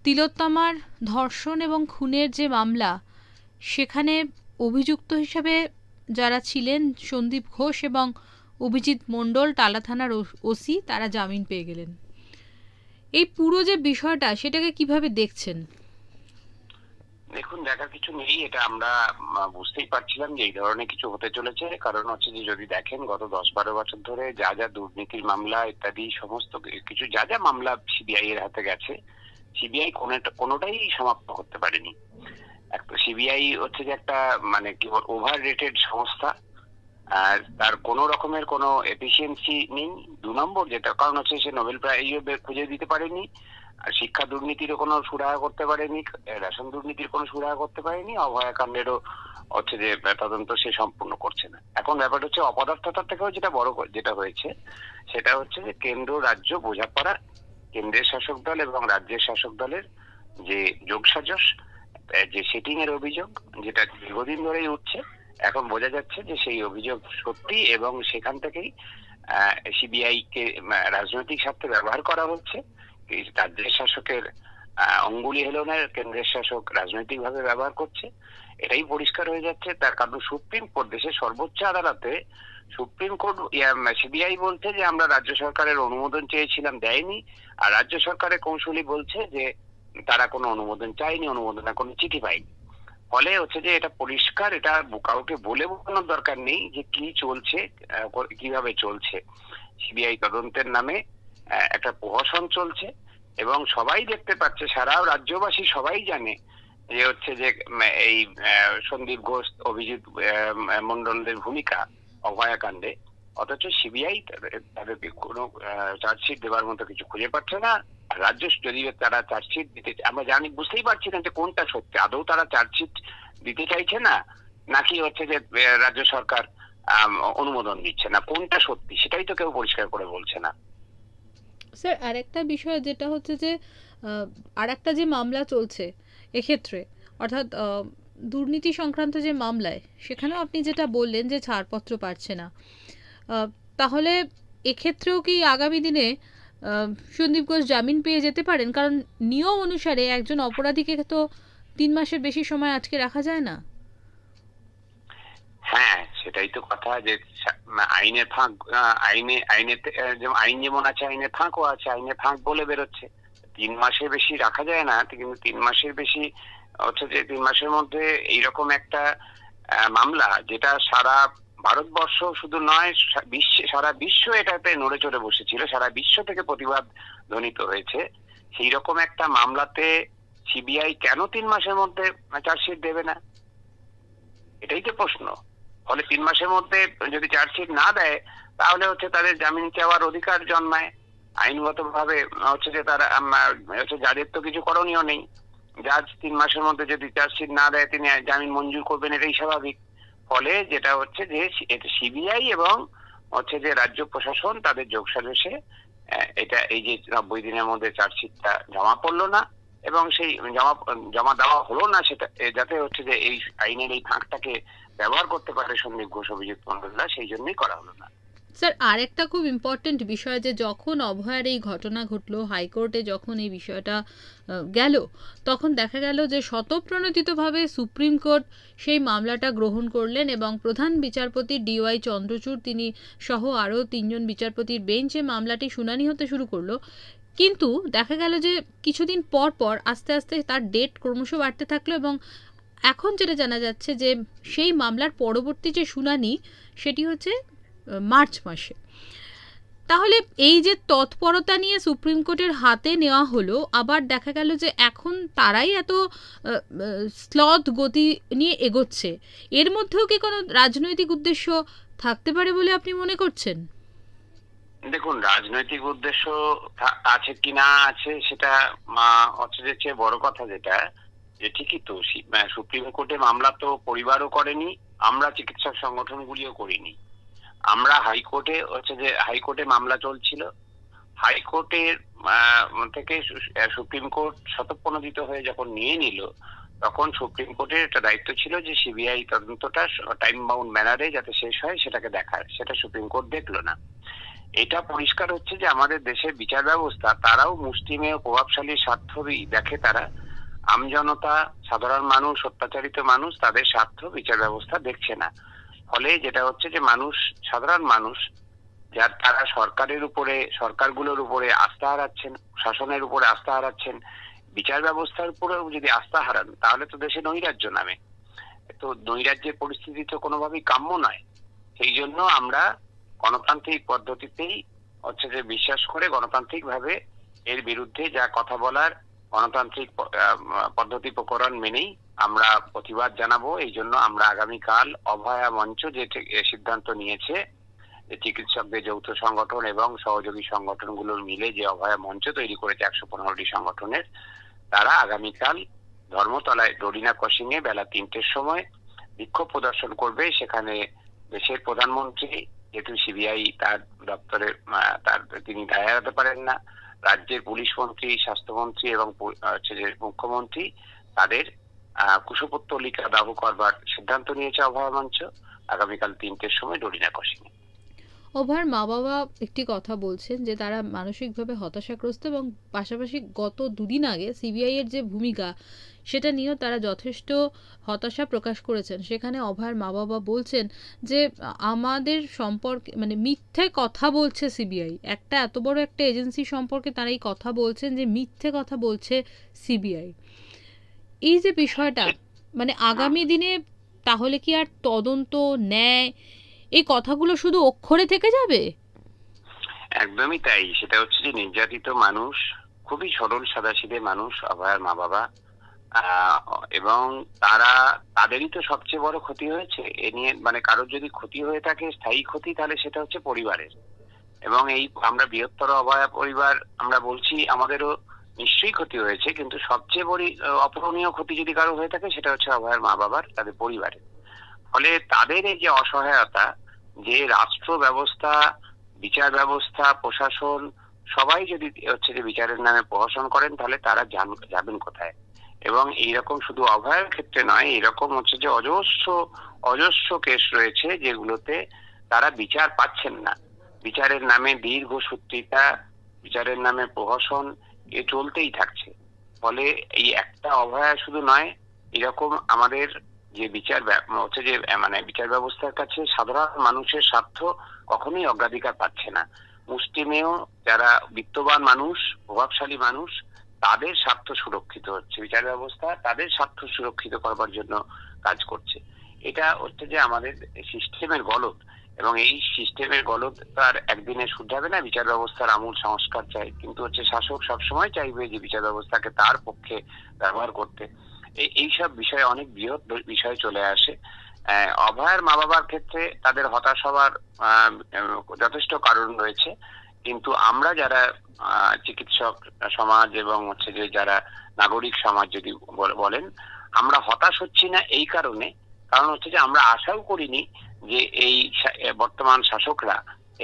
তিলোত্তমার ধর্ষণ এবং খুনের যে মামলা, সেখানে অভিযুক্ত হিসাবে যারা ছিলেন সন্দীপ ঘোষ এবং অভিজিৎ মণ্ডল, টালা থানার ওসি, তারা জামিন পেয়ে গেলেন। এই পুরো যে বিষয়টা, সেটাকে কিভাবে দেখছেন? দেখুন, দেখার কিছু নেই, এটা আমরা বুঝতেই পারছিলাম যে এই ধরনের কিছু হতে চলেছে। কারণ হচ্ছে যে যদি দেখেন গত 10-12 বছর ধরে যা যা দুর্নীতির মামলা ইত্যাদি সমস্ত কিছু যা যা মামলা সিবিআই এর হাতে গেছে, সিবিআই কোনোটাই সমাপ্ত করতে পারেনি। একটা সিবিআই হচ্ছে যে একটা মানে কি ওভার রেটেড সংস্থা, আর তার কোনো রকমের কোনো এফিসিয়েন্সি নেই। 2 নম্বর যেটা কারণ হচ্ছে সে নোবেল প্রাইজও খুঁজে দিতে পারেনি, আর শিক্ষা দুর্নীতিরও কোনো সুরাহা করতে পারেনি, রেশন দুর্নীতির কোনো সুরাহা করতে পারেনি, অভয়াকাণ্ডেরও হচ্ছে যে তদন্ত সে সম্পূর্ণ করছে না। এখন ব্যাপারটা হচ্ছে অপদার্থতার থেকেও যেটা বড় যেটা হয়েছে সেটা হচ্ছে যে কেন্দ্র রাজ্য বোঝাপড়া, কেন্দ্রের শাসক দল এবং রাজ্যের শাসক দলের যে যোগসাজশ, যে সেটিং এর অভিযোগ যেটা দীর্ঘদিন ধরেই উঠছে, এখন বোঝা যাচ্ছে যে সেই অভিযোগ সত্যি এবং সেখান থেকেই সিবিআই কে রাজনৈতিক স্বার্থে ব্যবহার করা হচ্ছে। রাজ্যের শাসকের অঙ্গুলি হেলনের কেন্দ্রের শাসক রাজনৈতিক ভাবে ব্যবহার করছে, এটাই পরিষ্কার হয়ে যাচ্ছে। তার কারণ সুপ্রিম কোর্ট, দেশের সর্বোচ্চ আদালতে সুপ্রিম কোর্ট, সিবিআই বলছে যে আমরা রাজ্য সরকারের অনুমোদন চেয়েছিলাম, দেয়নি, আর রাজ্য সরকারের কৌঁসুলি বলছে যে তারা কোনো অনুমোদন চায়নি, অনুমোদনের কোনো চিঠি পায়নি। ফলে হচ্ছে যে এটা পরিষ্কার, এটা কাউকে বলে বোঝানোর দরকার নেই যে কি চলছে, কিভাবে চলছে। সিবিআই তদন্তের নামে একটা প্রহসন চলছে এবং সবাই দেখতে পাচ্ছে, সারা রাজ্যবাসী সবাই জানে যে হচ্ছে যে এই সন্দীপ ঘোষ, অভিজিৎ মণ্ডলের ভূমিকা অভয়াকাণ্ডে। অথচ সিবিআই তাদেরকে কোনো চার্জশিট দেওয়ার মতো কিছু খুঁজে পাচ্ছে না। রাজ্য যদি তারা চার্জশিট দিতে, আমরা জানি, বুঝতেই পারছি না যে কোনটা সত্যি, আদৌ তারা চার্জশিট দিতে চাইছে না নাকি হচ্ছে যে রাজ্য সরকার অনুমোদন দিচ্ছে না, কোনটা সত্যি সেটাই তো কেউ পরিষ্কার করে বলছে না। স্যার, আরেকটা বিষয় যেটা হচ্ছে যে আরেকটা যে মামলা চলছে এক্ষেত্রে, অর্থাৎ দুর্নীতি সংক্রান্ত যে মামলায়, সেখানেও আপনি যেটা বললেন যে ছাড়পত্র পাচ্ছে না, তাহলে এক্ষেত্রেও কি আগামী দিনে সন্দীপ ঘোষ জামিন পেয়ে যেতে পারেন? কারণ নিয়ম অনুসারে একজন অপরাধীকে তো 3 মাসের বেশি সময় আটকে রাখা যায় না। হ্যাঁ, সেটাই তো কথা, যে আইনের ফাঁক, যেমন আইন যেমন আছে, আইনের ফাঁকও আছে, আইনের ফাঁক বলে বেরোচ্ছে। 3 মাসের বেশি রাখা যায় না, কিন্তু 3 মাসের বেশি হচ্ছে যে 3 মাসের মধ্যে এইরকম একটা মামলা, যেটা সারা ভারতবর্ষ শুধু নয়, সারা বিশ্ব এটাতে নড়ে চড়ে বসেছিল, সারা বিশ্ব থেকে প্রতিবাদ ধ্বনিত হয়েছে। সেই রকম একটা মামলাতে সিবিআই কেন 3 মাসের মধ্যে চার্জশিট দেবে না, এটাই তো প্রশ্ন। ফলে 3 মাসের মধ্যে যদি চার্জশিট না দেয়, তাহলে হচ্ছে তাদের জামিন চাওয়ার অধিকার জন্মায়। আইনগত ভাবে হচ্ছে যে তারা হচ্ছে যাদের তো কিছু করণীয় নেই, জাজ 3 মাসের মধ্যে যদি চার্জশিট না দেয় তিনি জামিন মঞ্জুর করবেন, এটাই স্বাভাবিক। ফলে যেটা হচ্ছে যে সিবিআই এবং হচ্ছে যে রাজ্য প্রশাসন তাদের যোগসাজশে এটা এই যে 90 দিনের মধ্যে চার্জশিটটা জমা পড়লো না এবং সেই জমা দেওয়া হলো না, সেটা যাতে হচ্ছে যে এই আইনের এই ফাঁকটাকে ব্যবহার করতে পারে সন্দীপ ঘোষ, অভিজিৎ মণ্ডলরা, সেই জন্যই করা হলো না। স্যার, আরেকটা খুব ইম্পর্টেন্ট বিষয়, যে যখন অভয়ার এই ঘটনা ঘটলো, হাইকোর্টে যখন এই বিষয়টা গেল, তখন দেখা গেল যে স্বতঃপ্রণোদিতভাবে সুপ্রিম কোর্ট সেই মামলাটা গ্রহণ করলেন এবং প্রধান বিচারপতি DY চন্দ্রচূড় তিনি সহ আরও 3 জন বিচারপতির বেঞ্চে মামলাটি শুনানি হতে শুরু করলো। কিন্তু দেখা গেল যে কিছুদিন পর পর আস্তে আস্তে তার ডেট ক্রমশ বাড়তে থাকলো এবং এখন যেটা জানা যাচ্ছে যে সেই মামলার পরবর্তী যে শুনানি, সেটি হচ্ছে মার্চ মাসে। তাহলে এই যে তৎপরতা নিয়ে সুপ্রিম কোর্টের হাতে নেওয়া হলো, আবার দেখা গেল যে এখন তারাই এত স্লথ গতি নিয়ে এগোচ্ছে, এর মধ্যেও কি কোনো রাজনৈতিক উদ্দেশ্য থাকতে পারে বলে আপনি মনে করছেন? দেখুন, রাজনৈতিক উদ্দেশ্য আছে কি না আছে সেটা হচ্ছে যে বড় কথা, যেটা যে ঠিকই তো সুপ্রিম কোর্টে মামলা তো পরিবারও করেনি, আমরা চিকিৎসক সংগঠনগুলিও করিনি, আমরা হাইকোর্টে হচ্ছে যে হাইকোর্টে মামলা চলছিল, হাইকোর্টের থেকে সুপ্রিম কোর্ট স্বতঃপ্রণোদিত হয়ে যখন নিয়ে নিল, তখন সুপ্রিম কোর্টের একটা দায়িত্ব ছিল যে সিবিআই তদন্তটা টাইম বাউন্ড ম্যানারে যাতে শেষ হয় সেটাকে দেখার, সেটা সুপ্রিম কোর্ট দেখলো না। এটা পরিষ্কার হচ্ছে যে আমাদের দেশের বিচার ব্যবস্থা তারাও মুষ্টিমেয় প্রভাবশালী স্বার্থই দেখে। তারা আমজনতা, সাধারণ মানুষ, অত্যাচারিত মানুষ, তাদের স্বার্থ বিচার ব্যবস্থা দেখছে না। ফলে যেটা হচ্ছে যে মানুষ, সাধারণ মানুষ, যার তারা সরকারের উপরে, সরকারগুলোর উপরে আস্থা হারাচ্ছেন, শাসনের উপরে আস্থা হারাচ্ছেন, বিচার ব্যবস্থার উপরেও যদি আস্থা হারান তাহলে তো দেশে নৈরাজ্য নামে। তো নৈরাজ্যের পরিস্থিতি তো কোনোভাবেই কাম্য নয়। সেই জন্য আমরা গণতান্ত্রিক পদ্ধতিতেই হচ্ছে যে বিশ্বাস করে গণতান্ত্রিক ভাবে এর বিরুদ্ধে যা কথা বলার গণতান্ত্রিক পদ্ধতি প্রকরণ মেনেই আমরা প্রতিবাদ জানাবো। এই জন্য আমরা আগামীকাল অভয়া মঞ্চ যে সিদ্ধান্ত নিয়েছে, চিকিৎসকদের যৌথ সংগঠন এবং সহযোগী সংগঠনগুলোর মিলে যে অভয়া মঞ্চ তৈরি করেছে 115টি সংগঠনের, তারা আগামীকাল ধর্মতলায় ডরিনা ক্রসিং এ বেলা 3টের সময় বিক্ষোভ প্রদর্শন করবে। সেখানে দেশের প্রধানমন্ত্রী, যেহেতু সিবিআই তার দপ্তরে তিনি দায় এড়াতে পারেন না, রাজ্যের পুলিশ মন্ত্রী, স্বাস্থ্যমন্ত্রী এবং মুখ্যমন্ত্রী তাদের কুশপুত্তলিকা দাহ করবার সিদ্ধান্ত নিয়েছে অভয়া মঞ্চ আগামীকাল 3টের সময় ডরিনা ক্রসিং এ। অভয়ার মা বাবা একটি কথা বলছেন যে তারা মানসিকভাবে হতাশাগ্রস্ত এবং পাশাপাশি গত দুদিন আগে সিবিআই এর যে ভূমিকা সেটা নিয়েও তারা যথেষ্ট হতাশা প্রকাশ করেছেন। সেখানে অভয়ার মা বাবা বলছেন যে আমাদের সম্পর্কে মানে মিথ্যে কথা বলছে সিবিআই, একটা এত বড় একটা এজেন্সি সম্পর্কে তারা এই কথা বলছেন যে মিথ্যে কথা বলছে সিবিআই। এই যে বিষয়টা, মানে আগামী দিনে তাহলে কি আর তদন্ত, ন্যায়, এই কথাগুলো শুধু অক্ষরে থেকে যাবে? একদমই তাই। সেটা হচ্ছে যে নির্যাতিত মানুষ, খুবই সরল সাদাসিধে মানুষ অভয়ার মা বাবা, এবং তাদেরই তো সবচেয়ে বড় ক্ষতি হয়েছে এ নিয়ে। মানে কারোর যদি ক্ষতি হয়ে থাকে, স্থায়ী ক্ষতি, তাহলে সেটা হচ্ছে পরিবারের। এবং এই আমরা বৃহত্তর অভয়া পরিবার আমরা বলছি, আমাদেরও নিশ্চয়ই ক্ষতি হয়েছে, কিন্তু সবচেয়ে বড় অপূরণীয় ক্ষতি যদি কারো হয়ে থাকে সেটা হচ্ছে অভয়ার মা বাবার, তাদের পরিবারের। ফলে তাদের এই যে অসহায়তা, যে রাষ্ট্র ব্যবস্থা, বিচার ব্যবস্থা, প্রশাসন সবাই যদি হচ্ছে যে বিচারের নামে প্রহসন করেন তাহলে তারা যাবেন কোথায়? এবং এইরকম শুধু অভয়ার ক্ষেত্রে নয়, এরকম হচ্ছে যে অজস্র কেস রয়েছে যেগুলোতে তারা বিচার পাচ্ছেন না। বিচারের নামে দীর্ঘসূত্রিতা, বিচারের নামে প্রহসন এ চলতেই থাকছে। ফলে এই একটা অভয়া শুধু নয়, এরকম আমাদের যে বিচার হচ্ছে যে মানে বিচার ব্যবস্থার কাছে সাধারণ মানুষের স্বার্থ কখনোই অগ্রাধিকার পাচ্ছে না। মুষ্টিমেয় যারা বিত্তবান মানুষ, প্রভাবশালী মানুষ, তাদের স্বার্থ সুরক্ষিত হচ্ছে, বিচার ব্যবস্থা তাদের স্বার্থ সুরক্ষিত করবার জন্য কাজ করছে। এটা হচ্ছে যে আমাদের সিস্টেমের গলদ, এবং এই সিস্টেমের গলদ তার একদিনে শুধরাবে না। বিচার ব্যবস্থার আমূল সংস্কার চাই, কিন্তু হচ্ছে শাসক সবসময় চাইবে যে বিচার ব্যবস্থাকে তার পক্ষে ব্যবহার করতে। এইসব বিষয়ে অনেক বৃহৎ বিষয় চলে আসে। অভয়ার মা বাবার ক্ষেত্রে তাদের হতাশ হওয়ার যথেষ্ট কারণ রয়েছে, কিন্তু আমরা যারা চিকিৎসক সমাজ এবং হচ্ছে যে যারা নাগরিক সমাজ যদি বলেন, আমরা হতাশ হচ্ছি না এই কারণ হচ্ছে যে আমরা আশাও করিনি যে এই বর্তমান শাসকরা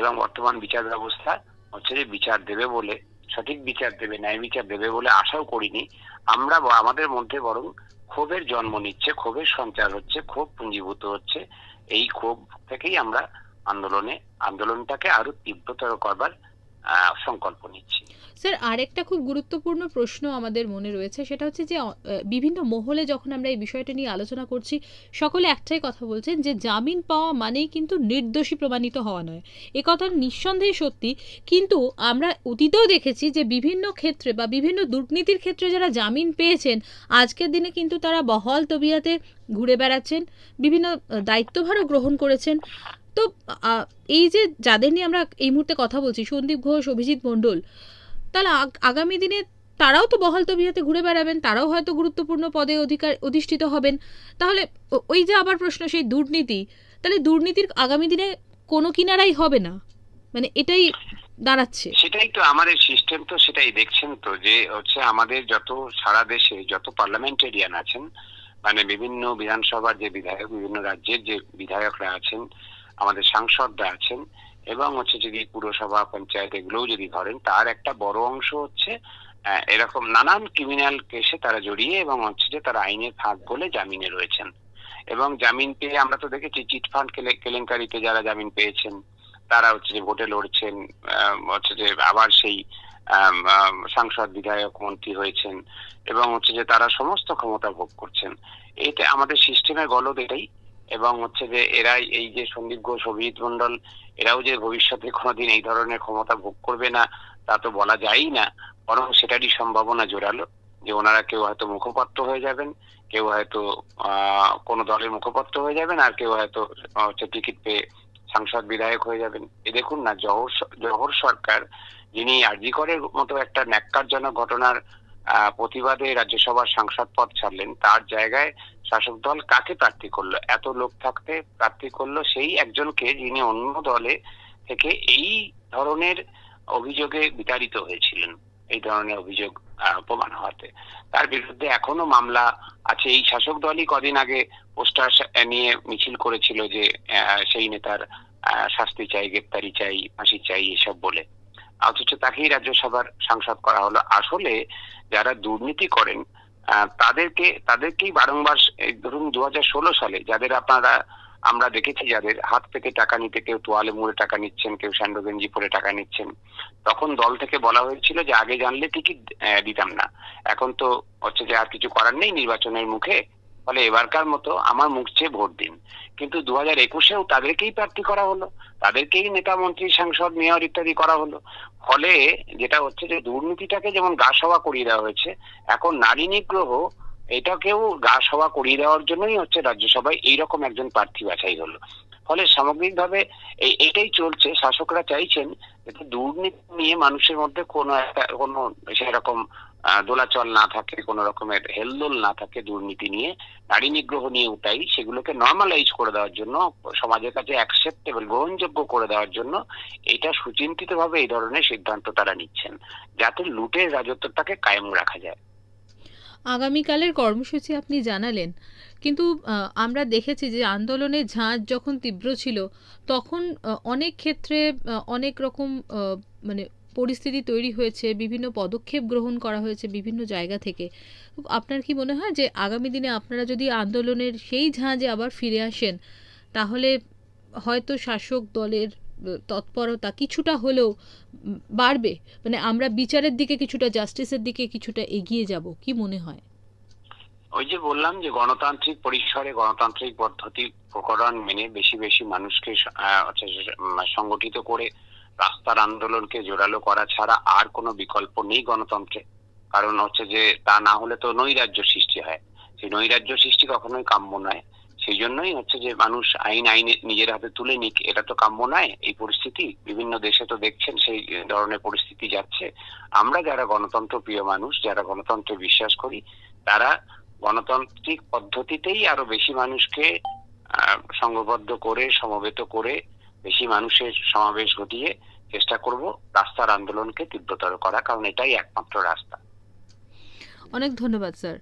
এবং বর্তমান বিচার ব্যবস্থা হচ্ছে যে বিচার দেবে বলে, সঠিক বিচার দেবে, ন্যায় বিচার দেবে বলে আশাও করিনি। আমরা আমাদের মধ্যে বরং ক্ষোভের জন্ম নিচ্ছে, ক্ষোভের সঞ্চার হচ্ছে, ক্ষোভ পুঞ্জীভূত হচ্ছে। এই ক্ষোভ থেকেই আমরা আন্দোলনটাকে আরো তীব্রতর করবার সংকল্প নিচ্ছি। স্যার, আরেকটা খুব গুরুত্বপূর্ণ প্রশ্ন আমাদের মনে রয়েছে, সেটা হচ্ছে যে বিভিন্ন মহলে যখন আমরা এই বিষয়টা নিয়ে আলোচনা করছি, সকলে একটাই কথা বলছেন যে জামিন পাওয়া মানেই কিন্তু নির্দোষী প্রমাণিত হওয়া নয়। এ কথা নিঃসন্দেহে সত্যি, কিন্তু আমরা অতীতেও দেখেছি যে বিভিন্ন ক্ষেত্রে বা বিভিন্ন দুর্নীতির ক্ষেত্রে যারা জামিন পেয়েছেন, আজকের দিনে কিন্তু তারা বহাল তবিয়াতে ঘুরে বেড়াচ্ছেন, বিভিন্ন দায়িত্বভারও গ্রহণ করেছেন। তো এই যে যাদের নিয়ে আমরা এই মুহূর্তে কথা বলছি, সন্দীপ ঘোষ, অভিজিৎ মণ্ডল, তাহলে আগামী দিনে তারাও তো বহাল তবিয়াতে ঘুরে বেড়াবেন, তারাও হয়তো গুরুত্বপূর্ণ পদে অধিষ্ঠিত হবেন। তাহলে ওই যে আবার প্রশ্ন, সেই দুর্নীতি, তাহলে দুর্নীতির আগামী দিনে কোনো কিনারাই হবে না, মানে এটাই দাঁড়াচ্ছে। সেটাই তো আমাদের সিস্টেম, তো সেটাই দেখছেন তো, যে হচ্ছে আমাদের যত সারা দেশে যত পার্লামেন্টেরিয়ান আছেন, মানে বিভিন্ন বিধানসভার যে বিধায়ক, বিভিন্ন রাজ্যের যে বিধায়করা আছেন, আমাদের সাংসদরা আছেন, এবং হচ্ছে যদি পুরসভা, পঞ্চায়েত এগুলোও যদি ধরেন, তার একটা বড় অংশ হচ্ছে এরকম নানান ক্রিমিনাল কেসে তারা জড়িয়ে, এবং হচ্ছে যে তারা আইনের ফাঁক বলে জামিনে রয়েছেন। এবং জামিন পেয়ে আমরা তো দেখেছি চিটফান্ড কেলেঙ্কারিতে যারা জামিন পেয়েছেন, তারা হচ্ছে যে ভোটে লড়ছেন, হচ্ছে যে আবার সেই সাংসদ, বিধায়ক, মন্ত্রী হয়েছেন এবং হচ্ছে যে তারা সমস্ত ক্ষমতা ভোগ করছেন। এটা আমাদের সিস্টেমের গলদ এটাই। এবং হচ্ছে যে এরাই, এই যে সন্দীপ ঘোষ, অভিজিৎ মন্ডল, এরাও যে ভবিষ্যতে কোনোদিন এই ধরনের ক্ষমতা ভোগ করবে না তা তো বলা যায়ই না, বরং সেটারই সম্ভাবনা জোরালো যে ওনারা কেউ হয়তো মুখপাত্র হয়ে যাবেন, কেউ হয়তো কোনো দলের মুখপাত্র হয়ে যাবেন, আর কেউ হয়তো হচ্ছে টিকিট পেয়ে সাংসদ, বিধায়ক হয়ে যাবেন। এ দেখুন না, জহর সরকার, যিনি আরজি করের মতো একটা ন্যাক্কারজনক ঘটনার প্রতিবাদে রাজ্যসভার সাংসদ পদ ছাড়লেন, তার জায়গায় শাসক দল কাকে প্রার্থী করলো? এত লোক থাকতে প্রার্থী করলো সেই একজনকে যিনি অন্য দলে থেকে এই ধরনের অভিযোগে বিতাড়িত হয়েছিলেন, এই ধরনের অভিযোগ প্রমাণ হওয়াতে। তার বিরুদ্ধে এখনো মামলা আছে। এই শাসক দলই কদিন আগে পোস্টার নিয়ে মিছিল করেছিল যে সেই নেতার শাস্তি চাই, গ্রেপ্তারি চাই, ফাঁসি চাই, এসব বলে। অথচ তাকেই রাজ্যসভার সাংসদ করা হলো। আসলে যারা দুর্নীতি করেন তাদেরকেই বারংবার, ধরুন 2016 সালে যাদের আমরা দেখেছি, যাদের হাত থেকে টাকা নিতে, কেউ তোয়ালে মুড়ে টাকা নিচ্ছেন, কেউ স্যান্ডো গেঞ্জি পরে টাকা নিচ্ছেন, তখন দল থেকে বলা হয়েছিল যে আগে জানলে টিকিট দিতাম না। এখন তো হচ্ছে যে আর কিছু করার নেই নির্বাচনের মুখে, ফলে এবারকার মতো আমার মুখ চেয়ে ভোট দিন। কিন্তু 2021-এও তাদেরকেই প্রার্থী করা হলো, তাদেরকেই নেতা, মন্ত্রী, সাংসদ, মেয়র ইত্যাদি করা হলো। ফলে যেটা হচ্ছে যে দুর্নীতিটাকে যেমন গা সওয়া করিয়ে দেওয়া হয়েছে, এখন নারী নিগ্রহ এটাকেও গা সওয়া করিয়ে দেওয়ার জন্যই হচ্ছে রাজ্যসভায় এইরকম একজন প্রার্থী বাছাই হলো। ফলে সামগ্রিকভাবে এটাই চলছে। শাসকরা চাইছেন যাতে দুর্নীতি নিয়ে মানুষের মধ্যে কোনো সেরকম দোলাচল না থাকে, কোনো রকমের হেলদোল না থাকে দুর্নীতি নিয়ে, নারী নিগ্রহ নিয়ে, ওটাই সেগুলোকে নর্মালাইজ করে দেওয়ার জন্য, সমাজের কাছে অ্যাকসেপ্টেবল, গ্রহণযোগ্য করে দেওয়ার জন্য এটা সুচিন্তিতভাবে এই ধরনের সিদ্ধান্ত তারা নিচ্ছেন, যাতে লুটের রাজত্বটাকে কায়েম রাখা যায়। আগামীকালের কর্মসূচি আপনি জানালেন, কিন্তু আমরা দেখেছি যে আন্দোলনের ঝাঁজ যখন তীব্র ছিল তখন অনেক ক্ষেত্রে অনেক রকম মানে পরিস্থিতি তৈরি হয়েছে, বিভিন্ন পদক্ষেপ গ্রহণ করা হয়েছে বিভিন্ন জায়গা থেকে। আপনার কি মনে হয় যে আগামী দিনে আপনারা যদি আন্দোলনের সেই ঝাঁজে আবার ফিরে আসেন, তাহলে হয়তো শাসক দলের তৎপরতা কিছুটা হলেও বাড়বে, মানে আমরা বিচারের দিকে কিছুটা, জাস্টিসের দিকে কিছুটা এগিয়ে যাব, কি মনে হয়? ওই যে বললাম যে গণতান্ত্রিক পরিসরে, গণতান্ত্রিক পদ্ধতি প্রকরণ মেনে বেশি বেশি মানুষকে সংগঠিত করে রাস্তার আন্দোলনকে জোরালো করা ছাড়া আর কোনো বিকল্প নেই গণতন্ত্রে। কারণ হচ্ছে যে তা না হলে তো নৈরাজ্য সৃষ্টি হয়, সেই নৈরাজ্য সৃষ্টি কখনোই কাম্য নয়। সেই জন্যই হচ্ছে যে মানুষ আইন নিজের হাতে তুলে নিক, এটা তো কাম্য নয়। এই পরিস্থিতি বিভিন্ন দেশে তো দেখছেন সেই ধরনের পরিস্থিতি যাচ্ছে। আমরা যারা গণতন্ত্র প্রিয় মানুষ, যারা গণতন্ত্রে বিশ্বাস করি, তারা গণতান্ত্রিক পদ্ধতিতেই আরো বেশি মানুষকে সংঘবদ্ধ করে, সমবেত করে, বেশি মানুষের সমাবেশ ঘটিয়ে চেষ্টা করব রাস্তার আন্দোলনকে তীব্রতর করা, কারণ এটাই একমাত্র রাস্তা। অনেক ধন্যবাদ স্যার।